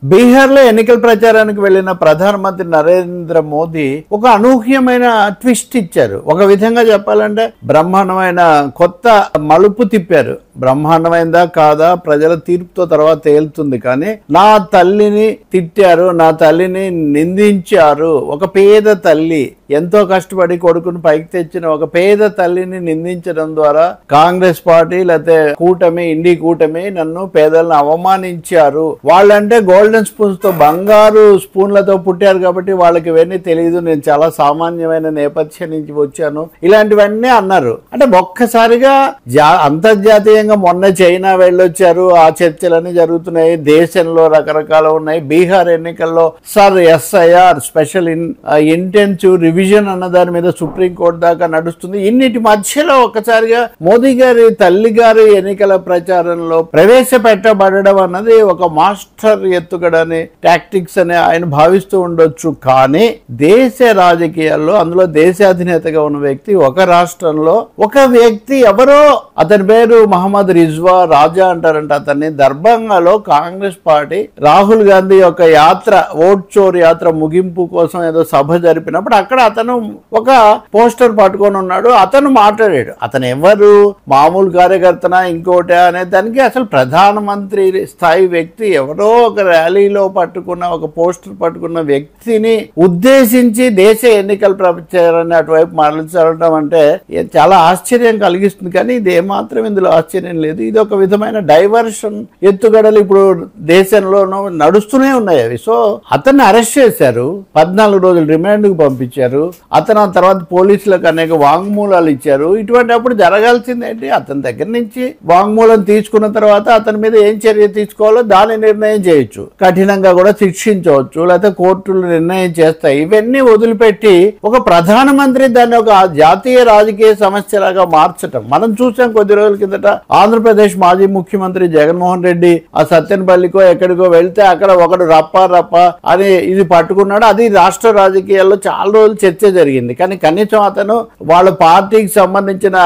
బీహార్లో ఎన్నికల ప్రచారానికి వెళ్లిన ప్రధానమంత్రి నరేంద్ర మోదీ ఒక అనూహ్యమైన ట్విస్ట్ ఇచ్చారు. ఒక విధంగా చెప్పాలంటే బ్రహ్మాండమైన కొత్త మలుపు తిప్పారు. బ్రహ్మాండమైందా కాదా ప్రజల తీర్పుతో తర్వాత తేలుతుంది. కానీ నా తల్లిని తిట్టారు, నా తల్లిని నిందించారు. ఒక పేద తల్లి ఎంతో కష్టపడి కొడుకుని పైకి తెచ్చిన ఒక పేద తల్లిని నిందించడం ద్వారా కాంగ్రెస్ పార్టీ లేకపోతే కూటమి, ఇండి కూటమి నన్ను పేదలను అవమానించారు. వాళ్ళంటే గోల్డెన్ స్పూన్స్ తో, బంగారు స్పూన్లతో పుట్టారు కాబట్టి వాళ్ళకి ఇవన్నీ తెలియదు, నేను చాలా సామాన్యమైన నేపథ్యం నుంచి వచ్చాను, ఇలాంటివన్నీ అన్నారు. అంటే ఒక్కసారిగా అంతర్జాతీయంగా మొన్న చైనా వెళ్ళొచ్చారు, ఆ చర్చలన్నీ జరుగుతున్నాయి, దేశంలో రకరకాల ఉన్నాయి. బీహార్ ఎన్నికల్లో SIR స్పెషల్ ఇంటెన్సివ్ రివిజన్ అన్న దాని మీద సుప్రీంకోర్టు దాకా నడుస్తుంది. ఇన్నిటి మధ్యలో ఒక్కసారిగా మోదీ గారి తల్లి గారి ఎన్నికల ప్రచారంలో ప్రవేశపెట్టబడడం అన్నది ఒక మాస్టర్ ఎత్తుగడని, టాక్టిక్స్ అని ఆయన భావిస్తూ ఉండొచ్చు. కానీ దేశ రాజకీయాల్లో, అందులో దేశాధినేతగా ఉన్న వ్యక్తి, ఒక రాష్ట్రంలో ఒక వ్యక్తి ఎవరో, అతని పేరు మహమ్మద్ రిజ్వా రాజా అంటారంట. అతన్ని దర్భంగాలో కాంగ్రెస్ పార్టీ రాహుల్ గాంధీ యొక్క యాత్ర, ఓట్ చోర్ యాత్ర ముగింపు కోసం ఏదో సభ జరిపినప్పుడు అక్కడ అతను ఒక పోస్టర్ పట్టుకొని ఉన్నాడు. అతను మాట్లాడాడు. అతను ఎవరు, మామూలు కార్యకర్తనా ఇంకోట అనే దానికి అసలు ప్రధానమంత్రి స్థాయి వ్యక్తి ఎవరో ఒక ర్యాలీలో పట్టుకున్న, ఒక పోస్టర్ పట్టుకున్న వ్యక్తిని ఉద్దేశించి దేశ ఎన్నికల ప్రచారాన్ని అటువైపు మరల్చడం అంటే చాలా ఆశ్చర్యం కలిగిస్తుంది. కానీ ఇది ఏమాత్రం ఇందులో ఆశ్చర్యం లేదు. ఇది ఒక విధమైన డైవర్షన్ ఎత్తుగడలు ఇప్పుడు దేశంలోనూ నడుస్తూనే ఉన్నాయి అవి. సో అతన్ని అరెస్ట్ చేశారు, 14 రోజులు రిమాండ్కు పంపించారు. అతను తర్వాత పోలీసులకు అనేక వాంగ్మూలాలు ఇచ్చారు. ఇటువంటి అప్పుడు జరగాల్సింది ఏంటి, అతని దగ్గర నుంచి వాంగ్మూలం తీసుకున్న తర్వాత అతని మీద ఏం చర్య తీసుకోవాలో దాని నిర్ణయం చేయొచ్చు, కఠినంగా కూడా శిక్షించవచ్చు, లేకపోతే కోర్టులు నిర్ణయం చేస్తాయి. ఇవన్నీ వదిలిపెట్టి ఒక ప్రధానమంత్రి దాన్ని ఒక జాతీయ రాజకీయ సమస్యలాగా మార్చటం మనం చూసాం. కొద్ది రోజుల కిందట ఆంధ్రప్రదేశ్ మాజీ ముఖ్యమంత్రి జగన్మోహన్ రెడ్డి ఆ సత్తెనపల్లికో ఎక్కడికో వెళ్తే అక్కడ ఒకడు రప్ప అని ఇది పట్టుకున్నాడు. అది రాష్ట్ర రాజకీయాల్లో చాలా రోజులు చర్చ జరిగింది. కానీ కనీసం అతను వాళ్ళ పార్టీకి సంబంధించిన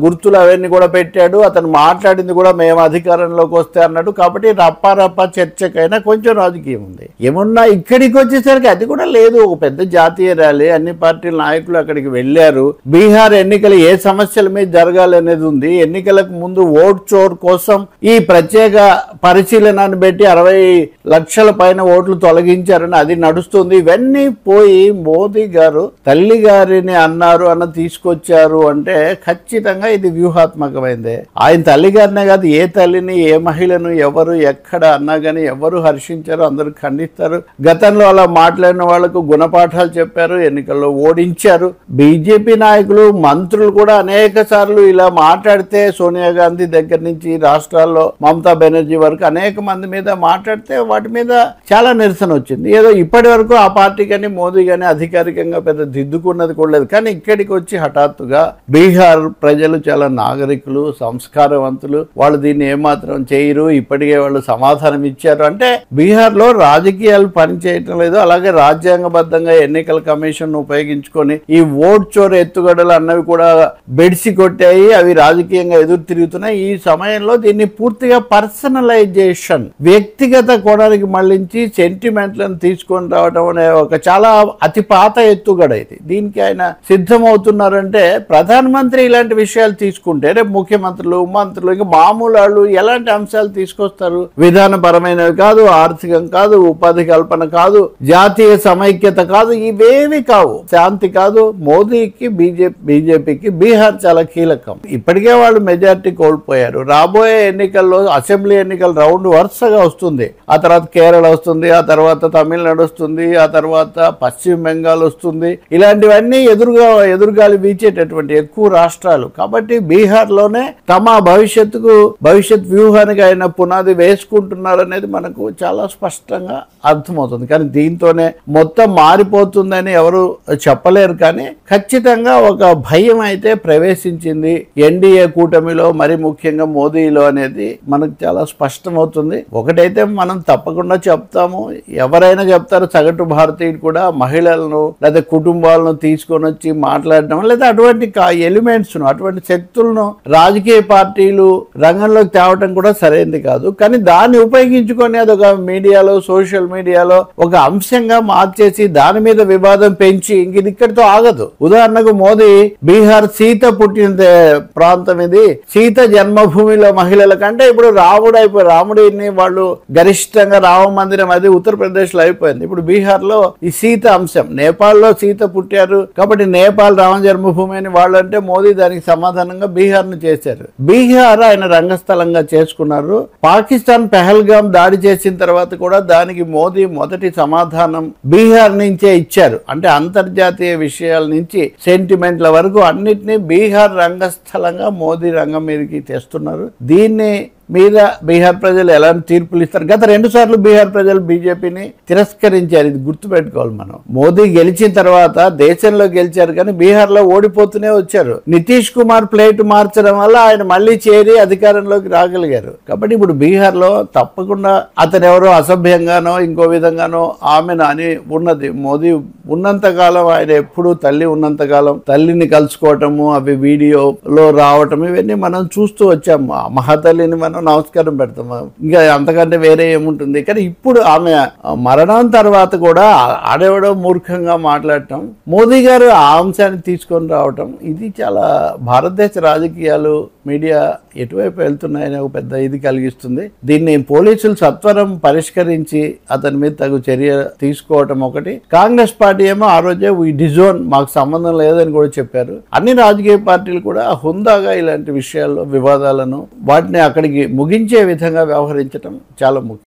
గుర్తులు అవన్నీ కూడా పెట్టాడు. అతను మాట్లాడింది కూడా మేము అధికారంలోకి వస్తే అన్నాడు. కాబట్టి రప్ప చర్చకైనా కొంచెం రాజకీయం ఉంది. ఏమున్నా ఇక్కడికి వచ్చేసరికి అది కూడా లేదు. ఒక పెద్ద జాతీయ ర్యాలీ, అన్ని పార్టీల నాయకులు అక్కడికి వెళ్ళారు. బీహార్ ఎన్నికలు ఏ సమస్యల మీద జరగాలి అనేది ఉంది. ఎన్నికలకు ముందు ఓట్ చోర్ కోసం ఈ ప్రత్యేక పరిశీలనను పెట్టి 60 లక్షల పైన ఓట్లు తొలగించారని అది నడుస్తుంది. ఇవన్నీ పోయి మోదీ గారు తల్లి గారిని అన్నారు అన్న తీసుకొచ్చారు అంటే ఖచ్చితంగా ఇది వ్యూహాత్మకమైందే. ఆయన తల్లి గారినే కాదు, ఏ తల్లిని, ఏ మహిళను ఎవరు ఎక్కడ అన్నా కానీ ఎవరు హర్షించారు, అందరూ ఖండిస్తారు. గతంలో అలా మాట్లాడిన వాళ్లకు గుణపాఠాలు చెప్పారు, ఎన్నికల్లో ఓడించారు. బీజేపీ నాయకులు, మంత్రులు కూడా అనేక సార్లు ఇలా మాట్లాడితే, సోనియా గాంధీ దగ్గర నుంచి రాష్ట్రాల్లో మమతా బెనర్జీ వరకు అనేక మంది మీద మాట్లాడితే వాటి మీద చాలా నిరసన వచ్చింది. ఏదో ఇప్పటి వరకు ఆ పార్టీ కానీ మోదీ కానీ అధికారికంగా పెద్ద దిద్దుకున్నది కూడా లేదు. కానీ ఇక్కడికి వచ్చి హఠాత్తుగా బీహార్ ప్రజలు చాలా నాగరికులు, సంస్కారవంతులు, వాళ్ళు దీన్ని ఏమాత్రం చేయరు, ఇప్పటికే వాళ్ళు సమాధానం ఇచ్చారు. అంటే బీహార్లో రాజకీయాలు పనిచేయటం లేదు. అలాగే రాజ్యాంగబద్ధంగా ఎన్నికల కమిషన్ ఉపయోగించుకొని ఈ ఓట్ చోర్ ఎత్తుగడలు అన్నవి కూడా బెడిసి కొట్టాయి. అవి రాజకీయంగా ఎదురు తిరుగుతున్నాయి. ఈ సమయంలో దీన్ని పూర్తిగా పర్సనలైజేషన్, వ్యక్తిగత కోణానికి మళ్లించి సెంటిమెంట్లను తీసుకొని రావడం అనే ఒక చాలా అతి పాత ఎత్తుగడ ఇది. దీనికి ఆయన సిద్ధమవుతున్నారంటే ప్రధానమంత్రి ఇలాంటి విషయాలు తీసుకుంటే రేపు ముఖ్యమంత్రులు, మంత్రులు, ఇంకా మామూలు వాళ్ళు ఎలాంటి అంశాలు తీసుకొస్తారు? విధానపరమైనవి కాదు, ఆర్థికం కాదు, ఉపాధి కల్పన కాదు, జాతీయ సమైక్యత కాదు, ఇవేవి కావు, శాంతి కాదు. మోదీకి, బీజేపీకి బీహార్ చాలా కీలకం. ఇప్పటికే వాళ్ళు మెజారిటీ కోల్పోయారు. రాబోయే ఎన్నికల్లో అసెంబ్లీ ఎన్నికల రౌండ్ వరుసగా వస్తుంది. ఆ తర్వాత కేరళ వస్తుంది, ఆ తర్వాత తమిళనాడు వస్తుంది, ఆ తర్వాత పశ్చిమ బెంగాల్ వస్తుంది. ఇలాంటివన్నీ ఎదురుగాలి వీచేటటువంటి ఎక్కువ రాష్ట్రాలు. కాబట్టి బీహార్లోనే తమ భవిష్యత్ వ్యూహానికి ఆయన పునాది వేసుకుంటున్నారనేది మనకు చాలా స్పష్టంగా అర్థమవుతుంది. కానీ దీంతోనే మొత్తం మారిపోతుందని ఎవరు చెప్పలేరు. కానీ ఖచ్చితంగా ఒక భయం అయితే ప్రవేశించింది ఎన్డీఏ కూటమిలో, మరి ముఖ్యంగా మోదీలో అనేది మనకు చాలా స్పష్టం. కష్టం అవుతుంది. ఒకటైతే మనం తప్పకుండా చెప్తాము, ఎవరైనా చెప్తారు, సగటు భారతీయుడు కూడా మహిళలను లేదా కుటుంబాలను తీసుకొని వచ్చి మాట్లాడడం లేదా అటువంటి ఎలిమెంట్స్ ను, అటువంటి శక్తులను రాజకీయ పార్టీలు రంగంలోకి తేవటం కూడా సరైనది కాదు. కానీ దాన్ని ఉపయోగించుకొని అదొక మీడియాలో, సోషల్ మీడియాలో ఒక అంశంగా మార్చేసి దాని మీద వివాదం పెంచి ఇంక ఇది ఇక్కడితో ఆగదు. ఉదాహరణకు మోదీ బీహార్ సీత పుట్టిన ప్రాంతం ఇది, సీత జన్మభూమిలో మహిళల కంటే ఇప్పుడు రాముడు అయిపోయి, రాముడిని వాళ్ళు గరిష్టంగా రామ మందిరం అది ఉత్తరప్రదేశ్ లో అయిపోయింది. ఇప్పుడు బీహార్ లో ఈ సీత అంశం, నేపాల్ లో సీత పుట్టారు కాబట్టి నేపాల్ రామ జన్మభూమి అని వాళ్ళు అంటే మోదీ దానికి సమాధానంగా బీహార్ ను చేశారు. బీహార్ ఆయన రంగస్థలంగా చేసుకున్నారు. పాకిస్తాన్ పెహల్గాం దాడి చేసిన తర్వాత కూడా దానికి మోదీ మొదటి సమాధానం బీహార్ నుంచే ఇచ్చారు. అంటే అంతర్జాతీయ విషయాల నుంచి సెంటిమెంట్ల వరకు అన్నిటినీ బీహార్ రంగస్థలంగా మోదీ రంగం మీదకి తెస్తున్నారు. దీన్ని మీద బీహార్ ప్రజలు ఎలాంటి తీర్పులు ఇస్తారు? గత 2 సార్లు బీహార్ ప్రజలు బీజేపీని తిరస్కరించారు. ఇది గుర్తుపెట్టుకోవాలి మనం. మోదీ గెలిచిన తర్వాత దేశంలో గెలిచారు కానీ బీహార్లో ఓడిపోతూనే వచ్చారు. నితీష్ కుమార్ ప్లేట్ మార్చడం వల్ల ఆయన మళ్ళీ చేరి అధికారంలోకి రాగలిగారు. కాబట్టి ఇప్పుడు బీహార్లో తప్పకుండా అతను ఎవరో అసభ్యంగానో ఇంకో విధంగానో ఆమెను అని ఉన్నది. మోదీ ఉన్నంతకాలం, ఆయన ఎప్పుడు తల్లి ఉన్నంతకాలం తల్లిని కలుసుకోవటము, అవి వీడియోలో రావటం, ఇవన్నీ మనం చూస్తూ వచ్చాము. మహాతల్లిని మనం నమస్కారం పెడతాము, ఇంకా అంతకంటే వేరే ఏముంటుంది. కానీ ఇప్పుడు ఆమె మరణం తర్వాత కూడా ఆడెవడో మూర్ఖంగా మాట్లాడటం, మోదీ గారు ఆ అంశాన్ని తీసుకొని రావటం, ఇది చాలా భారతదేశ రాజకీయాలు, మీడియా ఎటువైపు వెళ్తున్నాయని ఒక పెద్ద ఇది కలిగిస్తుంది. దీన్ని పోలీసులు సత్వరం పరిష్కరించి అతని మీద తగు చర్య తీసుకోవటం ఒకటి. కాంగ్రెస్ పార్టీ ఏమో ఆ రోజే ఈ డిజోన్ మాకు సంబంధం లేదని కూడా చెప్పారు. అన్ని రాజకీయ పార్టీలు కూడా హుందాగా ఇలాంటి విషయాల్లో వివాదాలను వాటిని అక్కడికి ముగించే విధంగా వ్యవహరించడం చాలా ముఖ్యం.